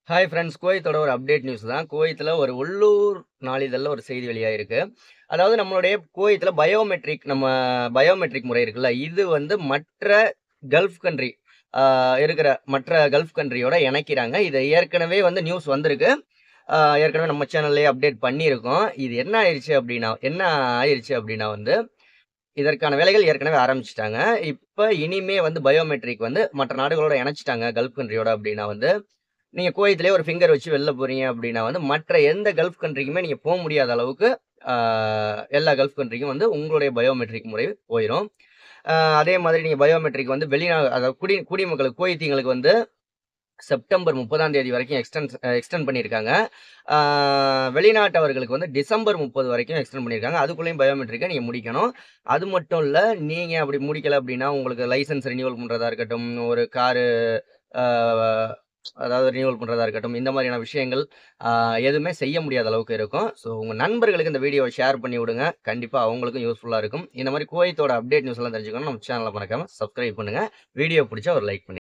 Hi friends, குவைத்தோட ஒரு update news தான். குவைத்தில ஒரு உள்ளூர் நாளிதழ்ல ஒரு செய்தி வெளியாயிருக்கு. அதாவது நம்மளுடைய குவைத்தில பயோமெட்ரிக் முறை இருக்குல்ல, இது வந்து மற்ற கல்ஃப் கண்ட்ரி ஆ இருக்கிற மற்ற கல்ஃப் கண்ட்ரியோட இணைக்கிறாங்க. இது ஏற்கனவே வந்து நியூஸ் வந்திருக்கு. ஏற்கனவே நம்ம சேனல்லயே அப்டேட் பண்ணியிருக்கோம். இது என்ன ஆயிருச்சு அப்டின்னா வந்து, இதற்கான வேலைகள் ஏற்கனவே ஆரம்பிச்சுட்டாங்க. இப்ப இனிமே வந்து பயோமெட்ரிக் வந்து மற்ற நாடுகளோட இணைச்சுட்டாங்க கல்ஃப் கண்ட்ரியோட அப்டின்னா வந்து நீங்க குவைத்திலேயே ஒரு ஃபிங்கர் வச்சு வெளில போறீங்க அப்படின்னா வந்து, மற்ற எந்த கல்ஃப் கண்ட்ரிக்குமே நீங்க முடியாத அளவுக்கு, ஆ எல்லா கல்ஃப் கண்ட்ரிக்கும் வந்து உங்களுடைய பயோமெட்ரிக் முறை போயிரும். அ அதே மாதிரி நீங்க பயோமெட்ரிக் வந்து அதாவது குடிமக்களுக்கு குவைத்திங்களுக்கு வந்து செப்டம்பர் 30ஆம் தேதி வரைக்கும் எக்ஸ்டெண்ட் பண்ணியிருக்காங்க. ஆ வெளிநாட்டவர்களுக்கு வந்து டிசம்பர் 30 வரைக்கும் எக்ஸ்டெண்ட் பண்ணியிருக்காங்க. அதுக்குள்ளேயும் பயோமெட்ரிக்க நீங்க முடிக்கணும். அது மட்டும் இல்ல, நீங்க அப்படி முடிக்கல அப்படின்னா, உங்களுக்கு லைசென்ஸ் ரினியூவல் பண்றதா இருக்கட்டும், ஒரு காரு ஆ அதாவது ரினியூவல் பண்றதா இருக்கட்டும், இந்த மாதிரியான விஷயங்கள் ஆ எதுவுமே செய்ய முடியாத அளவுக்கு இருக்கும். ஸோ உங்க நண்பர்களுக்கு இந்த வீடியோவ ஷேர் பண்ணி விடுங்க. கண்டிப்பா அவங்களுக்கும் யூஸ்ஃபுல்லா இருக்கும். இந்த மாரி குவைத்தோட அப்டேட் நியூஸ்லாம் தெரிஞ்சுக்கணும்னா நம்ம சேனல மறக்காம சப்ஸ்கிரைப் பண்ணுங்க. வீடியோ புடிச்சா ஒரு லைக் பண்ணுங்க.